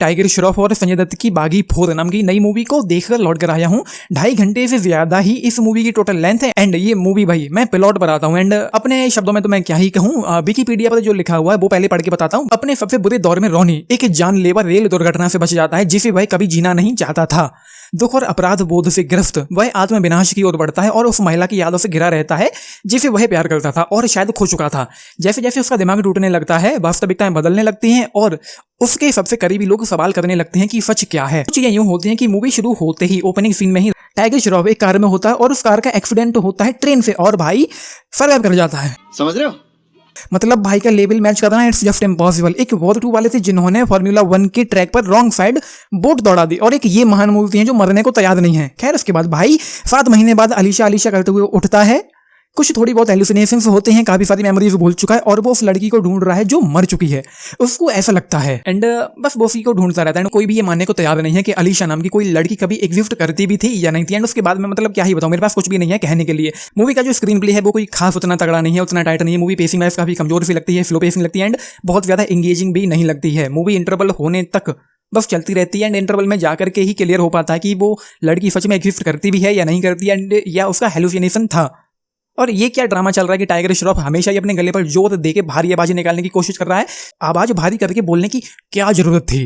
Tiger Shroff और संजय दत्त की बागी 4 नाम की नई मूवी को देखकर लौट कर आया हूँ। 2.5 घंटे से ज्यादा ही इस मूवी की टोटल लेंथ है। एंड ये मूवी भाई मैं प्लॉट पर आता हूँ एंड अपने शब्दों में तो मैं क्या ही कहूँ, विकिपीडिया पर जो लिखा हुआ है वो पहले पढ़ के बताता हूँ। अपने सबसे बुरे दौर में रोनी एक जानलेवा रेल दुर्घटना से बच जाता है जिसे वह कभी जीना नहीं चाहता था। दुख और अपराध बोध से ग्रस्त वह आत्मविनाश की ओर बढ़ता है और उस महिला की यादों से घिरा रहता है जिसे वह प्यार करता था और शायद खो चुका था। जैसे जैसे उसका दिमाग टूटने लगता है, वास्तविकताएं बदलने लगती हैं और उसके सबसे करीबी लोग सवाल करने लगते हैं कि सच क्या है। कुछ ये यूं होती है कि मूवी शुरू होते ही ओपनिंग सीन में ही टाइगर श्रॉफ एक कार में होता है और उस कार का एक्सीडेंट होता है ट्रेन से और भाई सर्वाइव कर जाता है। समझ रहे हो? मतलब भाई का लेवल मैच करना इट्स जस्ट इम्पॉसिबल। एक वर्ल्ड 2 वाले थे जिन्होंने फार्मूला 1 के ट्रैक पर रॉन्ग साइड बोट दौड़ा दी और एक ये महान मूर्ति हैं जो मरने को तैयार नहीं है। खैर उसके बाद भाई 7 महीने बाद अलीशा करते हुए उठता है। कुछ थोड़ी बहुत हेलुसिनेशंस होते हैं, काफी सारी मेमोरीज भूल चुका है और वो उस लड़की को ढूंढ रहा है जो मर चुकी है, उसको ऐसा लगता है। एंड बस वो उसी को ढूंढता रहता है। कोई भी ये मानने को तैयार नहीं है कि अलीशा नाम की कोई लड़की कभी एग्जिस्ट करती भी थी या नहीं थी। एंड उसके बाद में मतलब क्या ही बताऊं, मेरे पास कुछ भी नहीं है कहने के लिए। मूवी का जो स्क्रीन प्ले है वो कोई खास उतना तगड़ा नहीं है, उतना टाइट नहीं है। मूवी पेसिंग वाइज काफी कमजोर सी लगती है, स्लो पेसिंग लगती है एंड बहुत ज्यादा एंगेजिंग भी नहीं लगती है। मूवी इंटरवल होने तक बस चलती रहती है एंड इंटरवल में जाकर के ही क्लियर हो पाता है कि वो लड़की सच में एग्जिस्ट करती भी है या नहीं करती एंड या उसका हेलुसिनेशन था। और ये क्या ड्रामा चल रहा है कि टाइगर श्रॉफ हमेशा ही अपने गले पर जोर देके भारी आवाज निकालने की कोशिश कर रहा है। आवाज भारी करके बोलने की क्या जरूरत थी?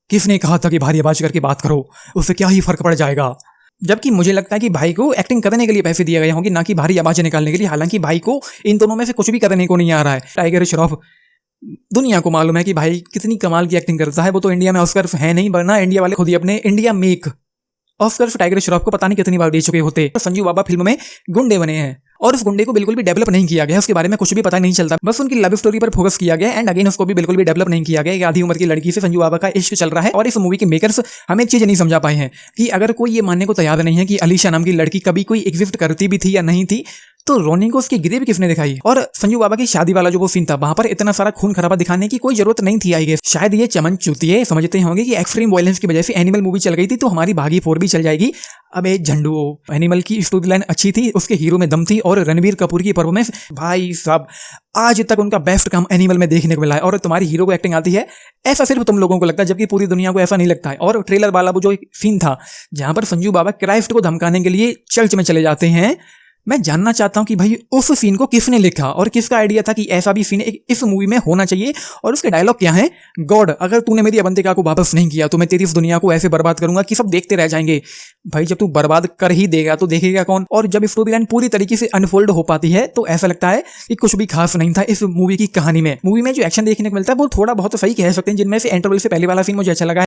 किसने कहा था कि भारी आवाज करके बात करो, उससे क्या ही फर्क पड़ जाएगा? जबकि मुझे लगता है कि भाई को एक्टिंग करने के लिए पैसे दिए गए होंगे, ना कि भारी आवाज निकालने के लिए। हालांकि भाई को इन दोनों में से कुछ भी करने को नहीं आ रहा है। टाइगर श्रॉफ दुनिया को मालूम है कि भाई कितनी कमाल की एक्टिंग करता है। वो तो इंडिया में ऑस्कर है नहीं, वरना इंडिया वाले खुद ही अपने India make Oscar tiger Shroff को पता नहीं कितनी बार दे चुके होते। संजू बाबा फिल्म में गुंडे बने हैं और उस गुंडे को बिल्कुल भी डेवलप नहीं किया गया, उसके बारे में कुछ भी पता नहीं चलता। बस उनकी लव स्टोरी पर फोकस किया गया एंड अगेन उसको भी बिल्कुल भी डेवलप नहीं किया गया। एक आधी उम्र की लड़की से संजू बाबा का इश्क चल रहा है और इस मूवी के मेकर्स हमें एक चीज नहीं समझा पाए हैं कि अगर कोई ये मानने को तैयार नहीं है कि अलीशा नाम की लड़की कभी कोई एग्जिस्ट करती भी थी या नहीं थी, तो रोनी को उसकी गिरी भी किसने दिखाई? और संजू बाबा की शादी वाला जो वो सीन था, वहां पर इतना सारा खून खराबा दिखाने की कोई जरूरत नहीं थी। आई गेस शायद ये चमन चूतिए समझते होंगे कि एक्सट्रीम वायलेंस की वजह से एनिमल मूवी चल गई थी तो हमारी भागी 4 भी चल जाएगी। अब एक झंडू एनिमल की स्टोरी लाइन अच्छी थी, उसके हीरो में दम थी और रणबीर कपूर की परफॉर्मेंस भाई साहब आज तक उनका बेस्ट काम एनिमल में देखने को मिला है। और तुम्हारी हीरो को एक्टिंग आती है ऐसा सिर्फ तुम लोगों को लगता है, जबकि पूरी दुनिया को ऐसा नहीं लगता है। और ट्रेलर वाला वो जो एक सीन था जहां पर संजू बाबा क्राइस्ट को धमकाने के लिए चर्च में चले जाते हैं, मैं जानना चाहता हूं कि भाई उस सीन को किसने लिखा और किसका आइडिया था कि ऐसा भी सीन इस मूवी में होना चाहिए। और उसके डायलॉग क्या है? गॉड अगर तूने मेरी अवंतिका को वापस नहीं किया तो मैं तेरी इस दुनिया को ऐसे बर्बाद करूंगा कि सब देखते रह जाएंगे। भाई जब तू बर्बाद कर ही देगा तो देखेगा कौन? और जब स्टोरी लाइन पूरी तरीके से अनफोल्ड हो पाती है तो ऐसा लगता है कि कुछ भी खास नहीं था इस मूवी की कहानी में। मूवी में जो एक्शन देखने को मिलता है वो थोड़ा बहुत सही कह सकते हैं, जिनमें से इंटरवल से पहले वाला सीन मुझे अच्छा लगा।